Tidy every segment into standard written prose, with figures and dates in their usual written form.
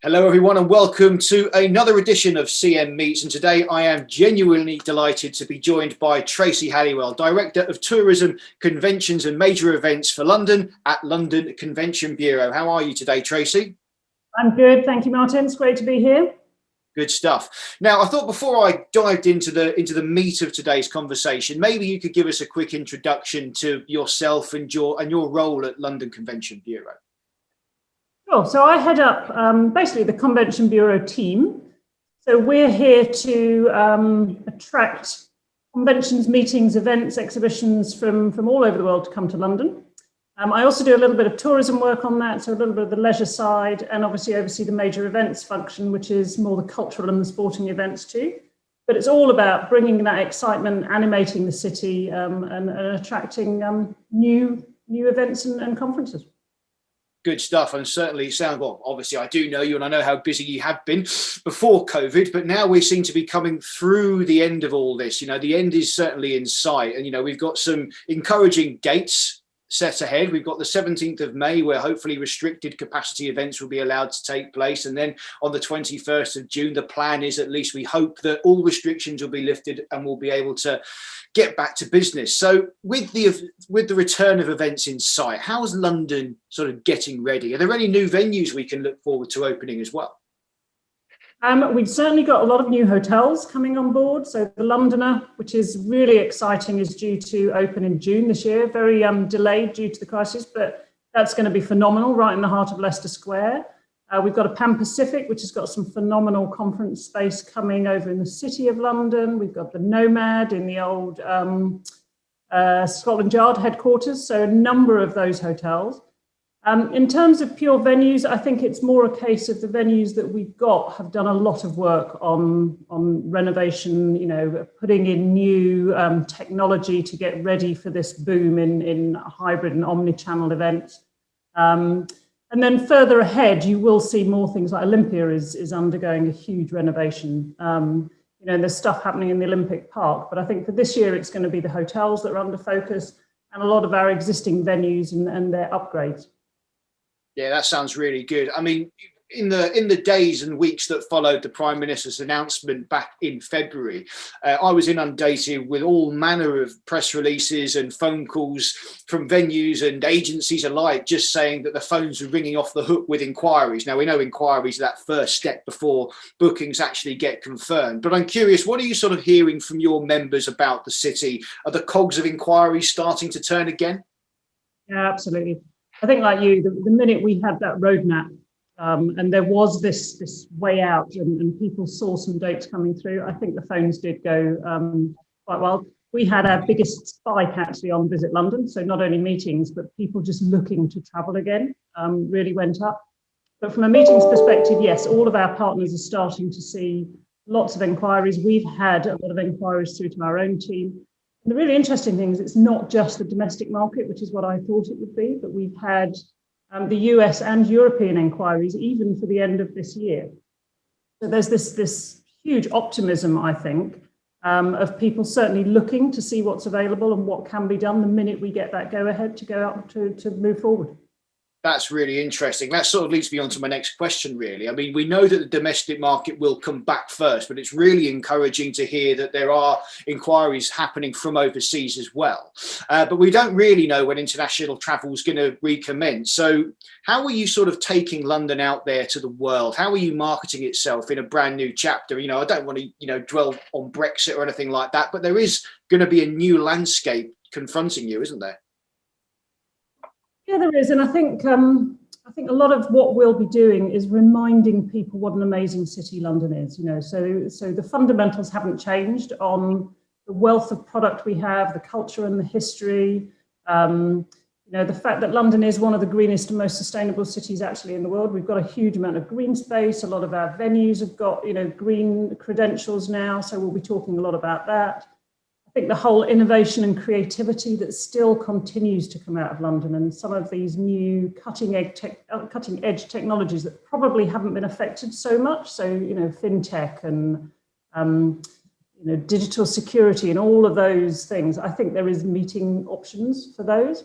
Hello everyone and welcome to another edition of CM Meets, and today I am genuinely delighted to be joined by Tracy Halliwell, Director of Tourism, Conventions and Major Events for London at London Convention Bureau. How are you today, Tracy? I'm good, thank you, Martin. It's great to be here. Good stuff. Now, I thought before I dived into the meat of today's conversation, maybe you could give us a quick introduction to yourself and your role at London Convention Bureau. Sure. So I head up basically the Convention Bureau team. So we're here to attract conventions, meetings, events, exhibitions from all over the world to come to London. I also do a little bit of tourism work on that, so a little bit of the leisure side, and obviously oversee the major events function, which is more the cultural and the sporting events too. But it's all about bringing that excitement, animating the city, and attracting new events and conferences. Good stuff, and certainly sound well. Obviously, I do know you, and I know how busy you have been before COVID. But now we seem to be coming through the end of all this. You know, the end is certainly in sight, and we've got some encouraging dates set ahead. We've got the 17th of May, where hopefully restricted capacity events will be allowed to take place, and then on the 21st of June, the plan is, at least we hope, that all restrictions will be lifted and we'll be able to get back to business. So with the return of events in sight, how's London sort of getting ready? Are there any new venues we can look forward to opening as well? We've certainly got a lot of new hotels coming on board. So the Londoner, which is really exciting, is due to open in June this year, very delayed due to the crisis, but that's going to be phenomenal, right in the heart of Leicester Square. We've got a Pan Pacific, which has got some phenomenal conference space coming over in the City of London. We've got the Nomad in the old Scotland Yard headquarters, so a number of those hotels. In terms of pure venues, I think it's more a case of the venues that we've got have done a lot of work on renovation, putting in new technology to get ready for this boom in hybrid and omni-channel events. And then further ahead, you will see more things like Olympia is undergoing a huge renovation. There's stuff happening in the Olympic Park, but I think for this year, it's going to be the hotels that are under focus and a lot of our existing venues and their upgrades. Yeah, that sounds really good. I mean, in the days and weeks that followed the Prime Minister's announcement back in February, I was inundated with all manner of press releases and phone calls from venues and agencies alike, just saying that the phones were ringing off the hook with inquiries. Now, we know inquiries are that first step before bookings actually get confirmed. But I'm curious, what are you sort of hearing from your members about the city? Are the cogs of inquiries starting to turn again? Yeah, absolutely. I think, like you, the minute we had that roadmap, and there was this way out and people saw some dates coming through, I think the phones did go quite well. We had our biggest spike actually on Visit London. So not only meetings, but people just looking to travel again really went up. But from a meetings perspective, yes, all of our partners are starting to see lots of inquiries. We've had a lot of inquiries through to our own team. And the really interesting thing is it's not just the domestic market, which is what I thought it would be, but we've had the US and European inquiries even for the end of this year. So there's this huge optimism, I think, of people certainly looking to see what's available and what can be done the minute we get that go ahead to go out to move forward. That's really interesting. That sort of leads me on to my next question, really. I mean, we know that the domestic market will come back first, but it's really encouraging to hear that there are inquiries happening from overseas as well. But we don't really know when international travel is going to recommence. So how are you sort of taking London out there to the world? How are you marketing itself in a brand new chapter? I don't want to, dwell on Brexit or anything like that, but there is going to be a new landscape confronting you, isn't there? Yeah, there is, and I think a lot of what we'll be doing is reminding people what an amazing city London is. So the fundamentals haven't changed on the wealth of product we have, the culture and the history. The fact that London is one of the greenest and most sustainable cities actually in the world. We've got a huge amount of green space. A lot of our venues have got green credentials now, so we'll be talking a lot about that. I think the whole innovation and creativity that still continues to come out of London and some of these new cutting edge technologies that probably haven't been affected so much. So, fintech and, digital security and all of those things. I think there is meeting options for those.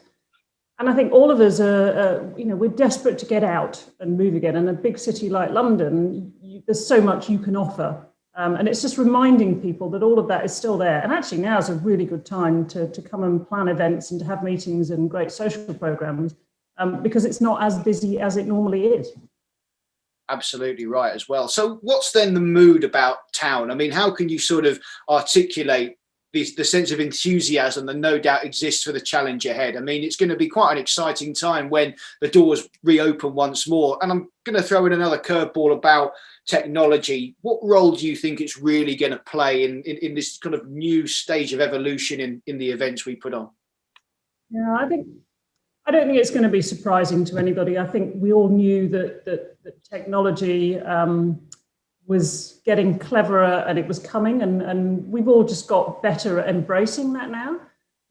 And I think all of us are, we're desperate to get out and move again. And a big city like London, there's so much you can offer. And it's just reminding people that all of that is still there. And actually now is a really good time to come and plan events and to have meetings and great social programs, because it's not as busy as it normally is. Absolutely right as well. So what's then the mood about town? I mean, how can you sort of articulate the sense of enthusiasm that no doubt exists for the challenge ahead? I mean, it's going to be quite an exciting time when the doors reopen once more. And I'm going to throw in another curveball about technology. What role do you think it's really going to play in this kind of new stage of evolution in the events we put on? Yeah, I don't think it's going to be surprising to anybody. I think we all knew that technology was getting cleverer and it was coming, and we've all just got better at embracing that now.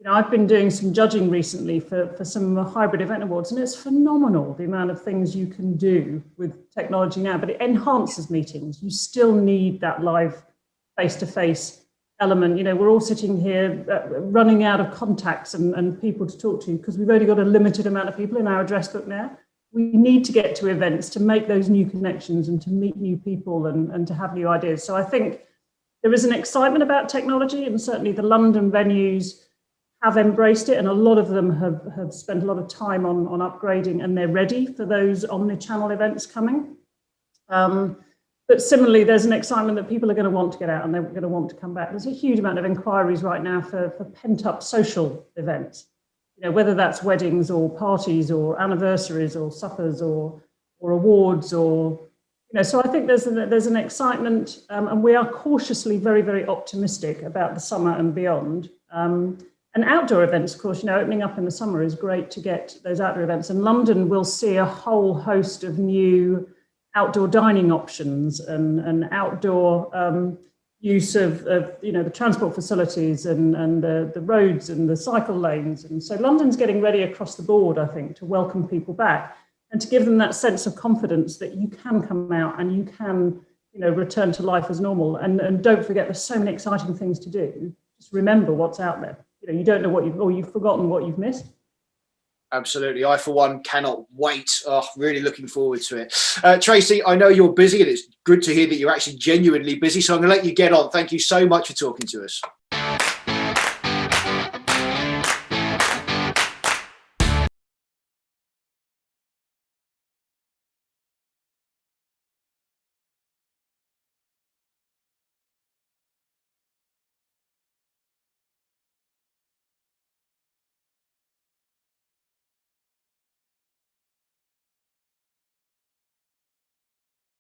I've been doing some judging recently for some hybrid event awards, and it's phenomenal the amount of things you can do with technology now, but it enhances meetings. You still need that live face-to-face element. We're all sitting here running out of contacts and people to talk to because we've only got a limited amount of people in our address book now. We need to get to events to make those new connections and to meet new people and to have new ideas. So I think there is an excitement about technology, and certainly the London venues have embraced it, and a lot of them have spent a lot of time on upgrading, and they're ready for those omni-channel events coming. But similarly, there's an excitement that people are going to want to get out and they're going to want to come back. There's a huge amount of inquiries right now for pent-up social events. Whether that's weddings or parties or anniversaries or suppers or awards or, so I think there's an excitement, and we are cautiously very, very optimistic about the summer and beyond. And outdoor events, of course, opening up in the summer is great to get those outdoor events. And London will see a whole host of new outdoor dining options and outdoor use of the transport facilities and the roads and the cycle lanes. And so London's getting ready across the board, I think, to welcome people back and to give them that sense of confidence that you can come out and you can, return to life as normal. And don't forget, there's so many exciting things to do. Just remember what's out there. You don't know you've forgotten what you've missed. Absolutely. I, for one, cannot wait. Oh, really looking forward to it. Tracy, I know you're busy, and it's good to hear that you're actually genuinely busy. So I'm going to let you get on. Thank you so much for talking to us.